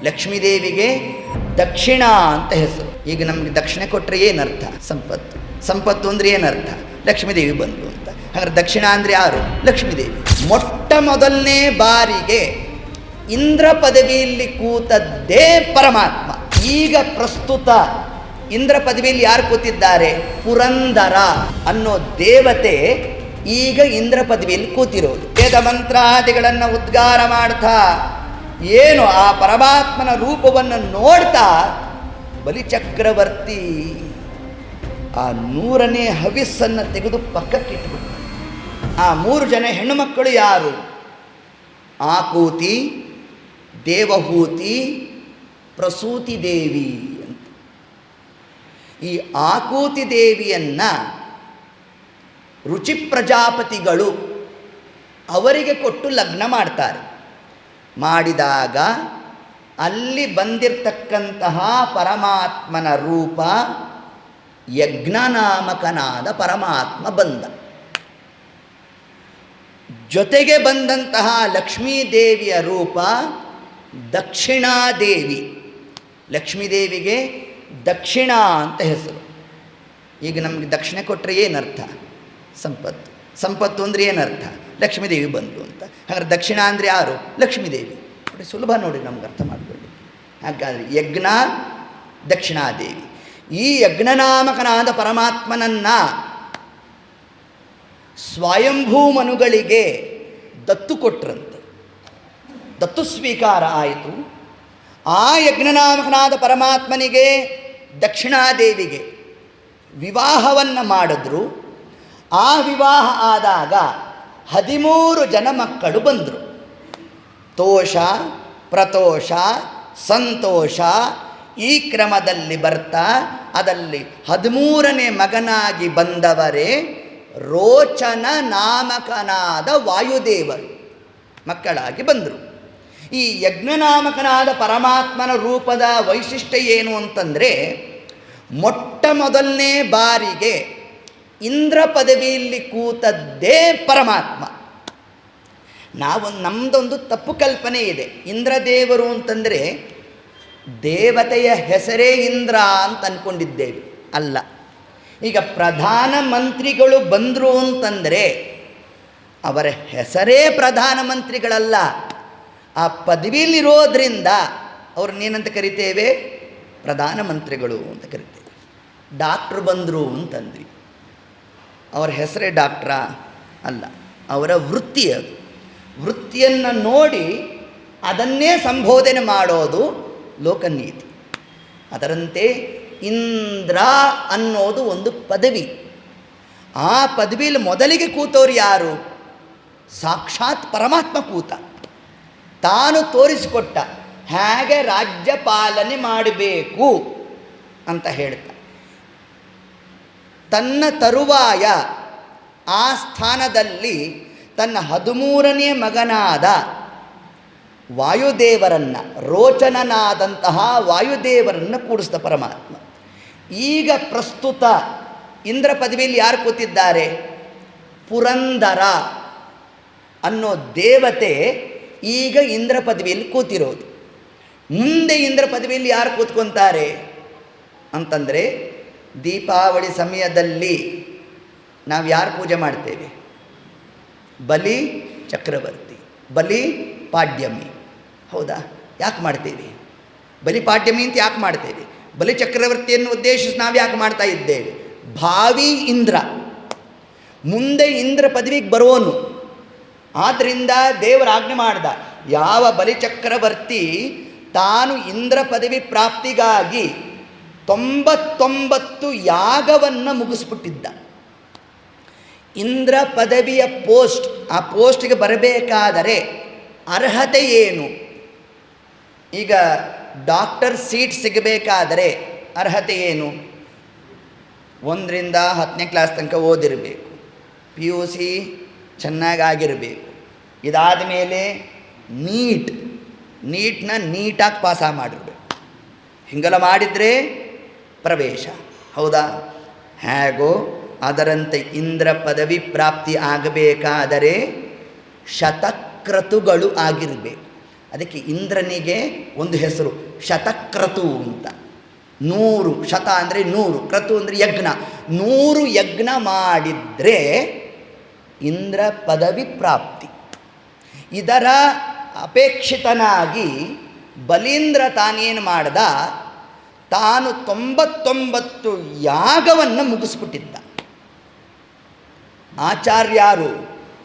ಲಕ್ಷ್ಮೀದೇವಿಗೆ ದಕ್ಷಿಣ ಅಂತ ಹೆಸರು. ಈಗ ನಮಗೆ ದಕ್ಷಿಣ ಕೊಟ್ಟರೆ ಏನರ್ಥ? ಸಂಪತ್ತು. ಸಂಪತ್ತು ಅಂದರೆ ಏನರ್ಥ? ಲಕ್ಷ್ಮೀದೇವಿ ಬಂದು ಅಂತ. ಹಾಗಾದ್ರೆ ದಕ್ಷಿಣ ಅಂದರೆ ಯಾರು? ಲಕ್ಷ್ಮೀದೇವಿ. ಮೊಟ್ಟ ಮೊದಲನೇ ಬಾರಿಗೆ ಇಂದ್ರ ಪದವಿಯಲ್ಲಿ ಕೂತದ್ದೇ ಪರಮಾತ್ಮ. ಈಗ ಪ್ರಸ್ತುತ ಇಂದ್ರ ಪದವಿಯಲ್ಲಿ ಯಾರು ಕೂತಿದ್ದಾರೆ? ಪುರಂದರ ಅನ್ನೋ ದೇವತೆ ಈಗ ಇಂದ್ರ ಪದವಿಯಲ್ಲಿ ಕೂತಿರೋದು. ವೇದ ಮಂತ್ರಾದಿಗಳನ್ನು ಉದ್ಗಾರ ಮಾಡ್ತಾ ಏನು ಆ ಪರಮಾತ್ಮನ ರೂಪವನ್ನು ನೋಡ್ತಾ ಬಲಿಚಕ್ರವರ್ತಿ ಆ 100ನೇ ಹವಿಸ್ಸನ್ನು ತೆಗೆದು ಪಕ್ಕಕ್ಕಿಟ್ಬಿಟ್ಟು, ಆ 3 ಜನ ಹೆಣ್ಣು ಮಕ್ಕಳು ಯಾರು? ಆಕೂತಿ, ದೇವಹೂತಿ, ಪ್ರಸೂತಿ ದೇವಿ ಅಂತ. ಈ ಆಕೂತಿ ದೇವಿಯನ್ನು ರುಚಿ ಪ್ರಜಾಪತಿಗಳು ಅವರಿಗೆ ಕೊಟ್ಟು ಲಗ್ನ ಮಾಡ್ತಾರೆ. ಮಾಡಿದಾಗ ಅಲ್ಲಿ ಬಂದಿರತಕ್ಕಂತಹ ಪರಮಾತ್ಮನ ರೂಪ ಯಜ್ಞನಾಮಕನಾದ ಪರಮಾತ್ಮ ಬಂದ. ಜೊತೆಗೆ ಬಂದಂತಹ ಲಕ್ಷ್ಮೀದೇವಿಯ ರೂಪ ದಕ್ಷಿಣಾದೇವಿ. ಲಕ್ಷ್ಮೀದೇವಿಗೆ ದಕ್ಷಿಣ ಅಂತ ಹೆಸರು. ಈಗ ನಮಗೆ ದಕ್ಷಿಣ ಕೊಟ್ಟರೆ ಏನರ್ಥ? ಸಂಪತ್ತು. ಸಂಪತ್ತು ಅಂದರೆ ಏನರ್ಥ? ಲಕ್ಷ್ಮೀದೇವಿ ಬಂತು ಅಂತ. ಹಾಗಾದ್ರೆ ದಕ್ಷಿಣ ಅಂದರೆ ಯಾರು? ಲಕ್ಷ್ಮೀದೇವಿ. ನೋಡಿ, ಸುಲಭ ನೋಡಿ ನಮ್ಗೆ ಅರ್ಥ ಮಾಡಿಕೊಳ್ಳಿ. ಹಾಗಾದರೆ ಯಜ್ಞ ದಕ್ಷಿಣಾದೇವಿ. ಈ ಯಜ್ಞನಾಮಕನಾದ ಪರಮಾತ್ಮನನ್ನು ಸ್ವಯಂಭೂ ಮನುಗಳಿಗೆ ದತ್ತು ಕೊಟ್ರಂತೆ. ದತ್ತು ಸ್ವೀಕಾರ ಆಯಿತು. ಆ ಯಜ್ಞನಾಮಕನಾದ ಪರಮಾತ್ಮನಿಗೆ ದಕ್ಷಿಣಾದೇವಿಗೆ ವಿವಾಹವನ್ನು ಮಾಡಿದ್ರು. ಆ ವಿವಾಹ ಆದಾಗ 13 ಜನ ಮಕ್ಕಳು ಬಂದರು. ತೋಷ, ಪ್ರತೋಷ, ಸಂತೋಷ ಈ ಕ್ರಮದಲ್ಲಿ ಬರ್ತಾ ಅದರಲ್ಲಿ 13ನೇ ಮಗನಾಗಿ ಬಂದವರೇ ರೋಚನ ನಾಮಕನಾದ ವಾಯುದೇವರು ಮಕ್ಕಳಾಗಿ ಬಂದರು. ಈ ಯಜ್ಞನಾಮಕನಾದ ಪರಮಾತ್ಮನ ರೂಪದ ವೈಶಿಷ್ಟ್ಯ ಏನು ಅಂತಂದರೆ, ಮೊಟ್ಟ ಮೊದಲನೇ ಬಾರಿಗೆ ಇಂದ್ರ ಪದವಿಯಲ್ಲಿ ಕೂತದ್ದೇ ಪರಮಾತ್ಮ. ನಮ್ಮದೊಂದು ತಪ್ಪು ಕಲ್ಪನೆ ಇದೆ. ಇಂದ್ರದೇವರು ಅಂತಂದರೆ ದೇವತೆಯ ಹೆಸರೇ ಇಂದ್ರ ಅಂತ ಅಂದ್ಕೊಂಡಿದ್ದೇವೆ. ಅಲ್ಲ. ಈಗ ಪ್ರಧಾನಮಂತ್ರಿಗಳು ಬಂದರು ಅಂತಂದರೆ ಅವರ ಹೆಸರೇ ಪ್ರಧಾನಮಂತ್ರಿಗಳಲ್ಲ. ಆ ಪದವಿಯಲ್ಲಿರೋದ್ರಿಂದ ಅವ್ರನ್ನೇನಂತ ಕರಿತೇವೆ? ಪ್ರಧಾನಮಂತ್ರಿಗಳು ಅಂತ ಕರಿತೇವೆ. ಡಾಕ್ಟ್ರು ಬಂದರು ಅಂತಂದ್ವಿ, ಅವರ ಹೆಸರೇ ಡಾಕ್ಟ್ರಾ? ಅಲ್ಲ, ಅವರ ವೃತ್ತಿ ಅದು. ವೃತ್ತಿಯನ್ನು ನೋಡಿ ಅದನ್ನೇ ಸಂಬೋಧನೆ ಮಾಡೋದು ಲೋಕನೀತಿ. ಅದರಂತೆ ಇಂದ್ರ ಅನ್ನೋದು ಒಂದು ಪದವಿ. ಆ ಪದವಿಯಲ್ಲಿ ಮೊದಲಿಗೆ ಕೂತವ್ರು ಯಾರು? ಸಾಕ್ಷಾತ್ ಪರಮಾತ್ಮ ಕೂತ. ತಾನು ತೋರಿಸಿಕೊಟ್ಟ ಹೇಗೆ ರಾಜ್ಯ ಪಾಲನೆ ಮಾಡಬೇಕು ಅಂತ ಹೇಳ್ತಾ, ತನ್ನ ತರುವಾಯ ಆ ಸ್ಥಾನದಲ್ಲಿ ತನ್ನ 13ನೇ ಮಗನಾದ ವಾಯುದೇವರನ್ನು, ರೋಚನನಾದಂತಹ ವಾಯುದೇವರನ್ನು ಕೂಡಿಸಿದ ಪರಮಾತ್ಮ. ಈಗ ಪ್ರಸ್ತುತ ಇಂದ್ರ ಪದವಿಯಲ್ಲಿ ಯಾರು ಕೂತಿದ್ದಾರೆ? ಪುರಂದರ ಅನ್ನೋ ದೇವತೆ ಈಗ ಇಂದ್ರ ಪದವಿಯಲ್ಲಿ ಕೂತಿರೋದು. ಮುಂದೆ ಇಂದ್ರ ಪದವಿಯಲ್ಲಿ ಯಾರು ಕೂತ್ಕೊತಾರೆ ಅಂತಂದರೆ, ದೀಪಾವಳಿ ಸಮಯದಲ್ಲಿ ನಾವು ಯಾರು ಪೂಜೆ ಮಾಡ್ತೇವೆ? ಬಲಿ ಚಕ್ರವರ್ತಿ, ಬಲಿ ಪಾಡ್ಯಮಿ. ಹೌದಾ? ಯಾಕೆ ಮಾಡ್ತೇವೆ? ಬಲಿ ಪಾಡ್ಯಮಿ ಅಂತ ಯಾಕೆ ಮಾಡ್ತೇವೆ? ಬಲಿ ಚಕ್ರವರ್ತಿಯನ್ನು ಉದ್ದೇಶಿಸಿ ನಾವು ಯಾಕೆ ಮಾಡ್ತಾ ಇದ್ದೇವೆ? ಭಾವಿ ಇಂದ್ರ, ಮುಂದೆ ಇಂದ್ರ ಪದವಿಗೆ ಬರೋನು. ಆದ್ದರಿಂದ ದೇವರ ಆಜ್ಞೆ ಮಾಡ್ದ, ಯಾವ ಬಲಿಚಕ್ರವರ್ತಿ ತಾನು ಇಂದ್ರ ಪದವಿ ಪ್ರಾಪ್ತಿಗಾಗಿ 99 ಯಾಗವನ್ನು ಮುಗಿಸ್ಬಿಟ್ಟಿದ್ದ. ಇಂದ್ರ ಪದವಿಯ ಪೋಸ್ಟ್, ಆ ಪೋಸ್ಟ್ಗೆ ಬರಬೇಕಾದರೆ ಅರ್ಹತೆ ಏನು? ಈಗ ಡಾಕ್ಟರ್ ಸೀಟ್ ಸಿಗಬೇಕಾದರೆ ಅರ್ಹತೆ ಏನು? 1ರಿಂದ 10ನೇ ಕ್ಲಾಸ್ ತನಕ ಓದಿರಬೇಕು, PUC ಚೆನ್ನಾಗಾಗಿರಬೇಕು. ಇದಾದ ಮೇಲೆ ನೀಟ್ನ ನೀಟಾಗಿ ಪಾಸ ಮಾಡಿರ್ಬೇಕು. ಹಿಂಗೆಲ್ಲ ಮಾಡಿದರೆ ಪ್ರವೇಶ. ಹೌದಾ? ಹೇಗೋ ಅದರಂತೆ ಇಂದ್ರ ಪದವಿ ಪ್ರಾಪ್ತಿ ಆಗಬೇಕಾದರೆ ಶತಕ್ರತುಗಳು ಆಗಿರಬೇಕು. ಅದಕ್ಕೆ ಇಂದ್ರನಿಗೆ ಒಂದು ಹೆಸರು ಶತಕ್ರತು ಅಂತ. 100 ಶತ ಅಂದರೆ 100, ಕ್ರತು ಅಂದರೆ ಯಜ್ಞ. 100 ಯಜ್ಞ ಮಾಡಿದರೆ ಇಂದ್ರ ಪದವಿ ಪ್ರಾಪ್ತಿ. ಇದರ ಅಪೇಕ್ಷಿತನಾಗಿ ಬಲೀಂದ್ರ ತಾನೇನು ಮಾಡ್ದ, ತಾನು 99 ಯಾಗವನ್ನು ಮುಗಿಸ್ಬಿಟ್ಟಿದ್ದ. ಆಚಾರ್ಯರು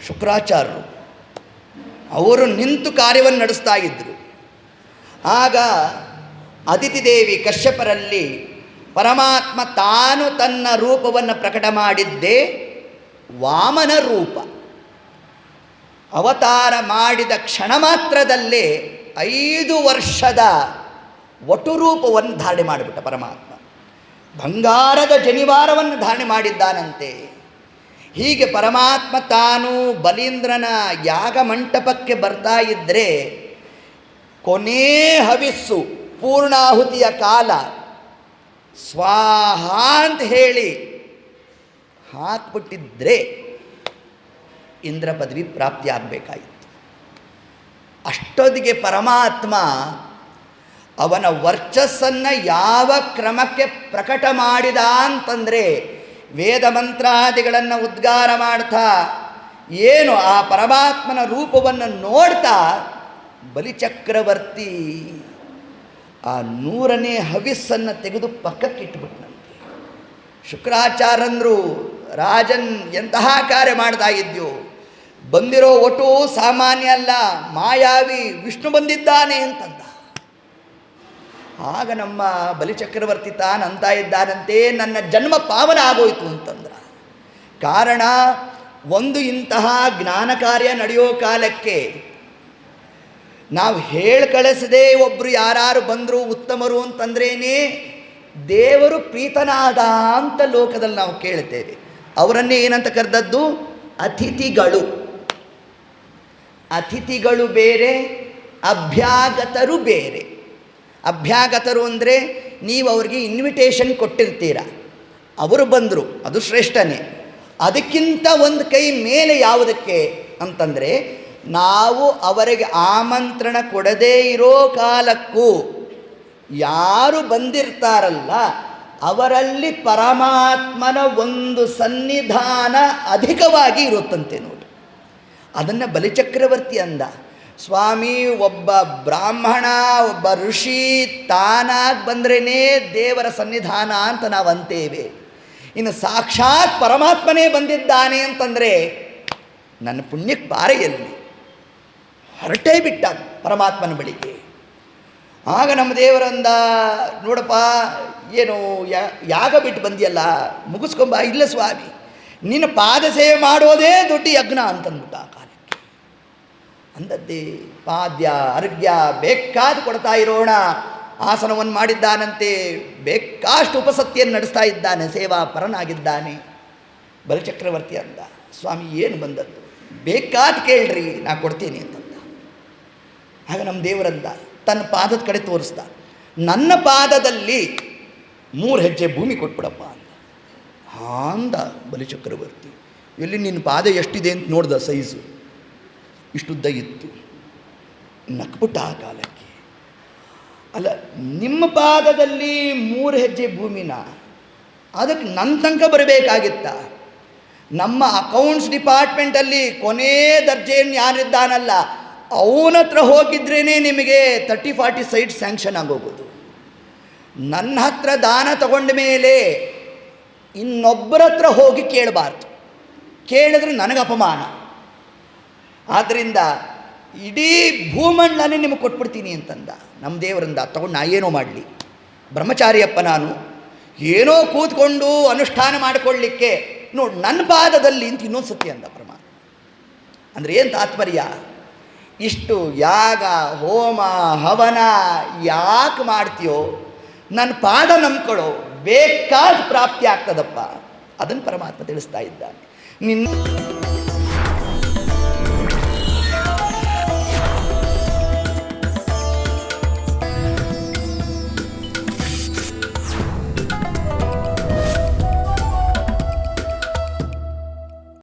ಶುಕ್ರಾಚಾರ್ಯರು ಅವರು ನಿಂತು ಕಾರ್ಯವನ್ನು ನಡೆಸ್ತಾ ಇದ್ದರು. ಆಗ ಅದಿತಿ ದೇವಿ ಕಶ್ಯಪರಲ್ಲಿ ಪರಮಾತ್ಮ ತಾನು ತನ್ನ ರೂಪವನ್ನು ಪ್ರಕಟ ಮಾಡಿದ್ದೇ ವಾಮನ ರೂಪ. ಅವತಾರ ಮಾಡಿದ ಕ್ಷಣ ಮಾತ್ರದಲ್ಲೇ 5 ವರ್ಷದ ವಟು ರೂಪವನ್ನು ಧಾರಣೆ ಮಾಡಿಬಿಟ್ಟ ಪರಮಾತ್ಮ. ಬಂಗಾರದ ಜನಿವಾರವನ್ನು ಧಾರಣೆ ಮಾಡಿದ್ದಾನಂತೆ. ಹೀಗೆ ಪರಮಾತ್ಮ ತಾನು ಬಲೀಂದ್ರನ ಯಾಗ ಮಂಟಪಕ್ಕೆ ಬರ್ತಾ ಇದ್ದರೆ ಕೊನೇ ಹವಿಸ್ಸು ಪೂರ್ಣಾಹುತಿಯ ಕಾಲ ಸ್ವಾಹ ಅಂತ ಹೇಳಿ ಹಾಕ್ಬಿಟ್ಟಿದ್ರೆ ಇಂದ್ರ ಪದವಿ ಪ್ರಾಪ್ತಿ ಆಗಬೇಕಾಯಿತು. ಅಷ್ಟೊತ್ತಿಗೆ ಪರಮಾತ್ಮ ಅವನ ವರ್ಚಸ್ಸನ್ನು ಯಾವ ಕ್ರಮಕ್ಕೆ ಪ್ರಕಟ ಮಾಡಿದ ಅಂತಂದರೆ, ವೇದ ಮಂತ್ರಾದಿಗಳನ್ನು ಉದ್ಗಾರ ಮಾಡ್ತಾ ಏನು ಆ ಪರಮಾತ್ಮನ ರೂಪವನ್ನು ನೋಡ್ತಾ ಬಲಿಚಕ್ರವರ್ತಿ ಆ 100ನೇ ಹವಿಸ್ಸನ್ನು ತೆಗೆದು ಪಕ್ಕಕ್ಕಿಟ್ಬಿಟ್ನಂತೆ. ಶುಕ್ರಾಚಾರ್ಯಂದರು, ರಾಜನ್ ಎಂತಹ ಕಾರ್ಯ ಮಾಡ್ತಾ ಇದ್ಯೋ, ಬಂದಿರೋ ಒಟು ಸಾಮಾನ್ಯ ಅಲ್ಲ, ಮಾಯಾವಿ ವಿಷ್ಣು ಬಂದಿದ್ದಾನೆ ಅಂತಂದ. ಆಗ ನಮ್ಮ ಬಲಿಚಕ್ರವರ್ತಿ ತಾನು ಅಂತ ಇದ್ದಾನಂತೆ, ನನ್ನ ಜನ್ಮ ಪಾವನ ಆಗೋಯ್ತು ಅಂತಂದ್ರ. ಕಾರಣ ಒಂದು ಇಂತಹ ಜ್ಞಾನ ಕಾರ್ಯ ನಡೆಯೋ ಕಾಲಕ್ಕೆ ನಾವು ಹೇಳಿ ಕಳಿಸದೆ ಒಬ್ಬರು ಯಾರು ಬಂದರು ಉತ್ತಮರು ಅಂತಂದ್ರೇನೆ ದೇವರು ಪ್ರೀತನಾದ ಅಂತ ಲೋಕದಲ್ಲಿ ನಾವು ಕೇಳ್ತೇವೆ. ಅವರನ್ನೇ ಏನಂತ ಕರೆದದ್ದು? ಅತಿಥಿಗಳು. ಅತಿಥಿಗಳು ಬೇರೆ, ಅಭ್ಯಾಗತರು ಬೇರೆ. ಅಭ್ಯಾಗತರು ಅಂದರೆ ನೀವು ಅವ್ರಿಗೆ ಇನ್ವಿಟೇಷನ್ ಕೊಟ್ಟಿರ್ತೀರ, ಅವರು ಬಂದರು, ಅದು ಶ್ರೇಷ್ಠನೇ. ಅದಕ್ಕಿಂತ ಒಂದು ಕೈ ಮೇಲೆ ಯಾವುದಕ್ಕೆ ಅಂತಂದರೆ, ನಾವು ಅವರಿಗೆ ಆಮಂತ್ರಣ ಕೊಡದೇ ಇರೋ ಕಾಲಕ್ಕೂ ಯಾರು ಬಂದಿರ್ತಾರಲ್ಲ ಅವರಲ್ಲಿ ಪರಮಾತ್ಮನ ಒಂದು ಸನ್ನಿಧಾನ ಅಧಿಕವಾಗಿ ಇರುತ್ತಂತೆ ನೋಡಿ. ಅದನ್ನು ಬಲಿಚಕ್ರವರ್ತಿ ಅಂದ. ಸ್ವಾಮಿ, ಒಬ್ಬ ಬ್ರಾಹ್ಮಣ, ಒಬ್ಬ ಋಷಿ ತಾನಾಗಿ ಬಂದ್ರೇ ದೇವರ ಸನ್ನಿಧಾನ ಅಂತ ನಾವು ಅಂತೇವೆ. ಇನ್ನು ಸಾಕ್ಷಾತ್ ಪರಮಾತ್ಮನೇ ಬಂದಿದ್ದಾನೆ ಅಂತಂದರೆ ನನ್ನ ಪುಣ್ಯಕ್ಕೆ ಬಾರೆ ಎಲ್ಲಿ? ಹೊರಟೇ ಬಿಟ್ಟ ಪರಮಾತ್ಮನ ಬಳಿಗೆ. ಆಗ ನಮ್ಮ ದೇವರಂದ, ನೋಡಪ್ಪ ಏನು ಯಾಗ ಬಿಟ್ಟು ಬಂದಿಯಲ್ಲ, ಮುಗಿಸ್ಕೊಂಬ. ಇಲ್ಲ ಸ್ವಾಮಿ, ನಿನ್ನ ಪಾದ ಸೇವೆ ಮಾಡೋದೇ ದೊಡ್ಡ ಯಜ್ಞ ಅಂತಂದ್ಬಿಟ್ಟ ಆ ಕಾಲಕ್ಕೆ. ಅಂದದ್ದೇ ಪಾದ್ಯ ಅರ್ಘ್ಯ ಬೇಕಾದ ಕೊಡ್ತಾ ಇರೋಣ. ಆಸನವನ್ನು ಮಾಡಿದ್ದಾನಂತೆ, ಬೇಕಾಷ್ಟು ಉಪಸತಿಯನ್ನು ನಡೆಸ್ತಾ ಇದ್ದಾನೆ, ಸೇವಾ ಪರನಾಗಿದ್ದಾನೆ. ಬಲಿಚಕ್ರವರ್ತಿ ಅಂದ, ಸ್ವಾಮಿ ಏನು ಬಂದದ್ದು? ಬೇಕಾದ ಕೇಳ್ರಿ, ನಾ ಕೊಡ್ತೀನಿ ಅಂತಂದ. ಆಗ ನಮ್ಮ ದೇವರಂದ, ತನ್ನ ಪಾದದ ಕಡೆ ತೋರಿಸ್ದ, ನನ್ನ ಪಾದದಲ್ಲಿ 3 ಹೆಜ್ಜೆ ಭೂಮಿ ಕೊಟ್ಬಿಡಪ್ಪ ಅಂದ. ಅಂದ ಬಲಿಚಕ್ರವರ್ತಿ. ಎಲ್ಲಿ ನಿನ್ನ ಪಾದ ಎಷ್ಟಿದೆ ಅಂತ ನೋಡ್ದ, ಸೈಜು ಇಷ್ಟುದ್ದ ಇತ್ತು. ನಕ್ಬಿಟ್ಟ ಆ ಕಾಲಕ್ಕೆ. ಅಲ್ಲ, ನಿಮ್ಮ ಪಾದದಲ್ಲಿ 3 ಹೆಜ್ಜೆ ಭೂಮಿನ, ಅದಕ್ಕೆ ನನ್ನ ತನಕ ಬರಬೇಕಾಗಿತ್ತ? ನಮ್ಮ ಅಕೌಂಟ್ಸ್ ಡಿಪಾರ್ಟ್ಮೆಂಟಲ್ಲಿ ಕೊನೇ ದರ್ಜೆಯನ್ನು ಯಾರಿದ್ದಾನಲ್ಲ ಅವನ ಹತ್ರ ಹೋಗಿದ್ರೇ ನಿಮಗೆ 30-40 ಸೈಟ್ ಸ್ಯಾಂಕ್ಷನ್ ಆಗೋಗೋದು. ನನ್ನ ಹತ್ರ ದಾನ ತಗೊಂಡ ಮೇಲೆ ಇನ್ನೊಬ್ಬರ ಹತ್ರ ಹೋಗಿ ಕೇಳಬಾರ್ದು, ಕೇಳಿದ್ರೆ ನನಗೆ ಅಪಮಾನ. ಆದ್ದರಿಂದ ಇಡೀ ಭೂಮಂಡಲನೇ ನಿಮಗೆ ಕೊಟ್ಬಿಡ್ತೀನಿ ಅಂತಂದ. ನಮ್ಮ ದೇವರಿಂದ ತಗೊಂಡು ನಾ ಏನೋ ಮಾಡಲಿ, ಬ್ರಹ್ಮಚಾರಿಯಪ್ಪ ನಾನು, ಏನೋ ಕೂತ್ಕೊಂಡು ಅನುಷ್ಠಾನ ಮಾಡಿಕೊಳ್ಳಿಕ್ಕೆ ನೋಡಿ ನನ್ನ ಪಾದದಲ್ಲಿ ಅಂತ ಇನ್ನೊಂದು ಸತಿ ಅಂದ ಪರಮಾತ್ಮ. ಅಂದರೆ ಏನು ತಾತ್ಪರ್ಯ? ಇಷ್ಟು ಯಾಗ ಹೋಮ ಹವನ ಯಾಕೆ ಮಾಡ್ತೀಯೋ, ನನ್ನ ಪಾದ ನಂಬ್ಕೊಳ್ಳೋ, ಬೇಕಾದ ಪ್ರಾಪ್ತಿ ಆಗ್ತದಪ್ಪ. ಅದನ್ನು ಪರಮಾತ್ಮ ತಿಳಿಸ್ತಾ ಇದ್ದಾನೆ. ನಿನ್ನ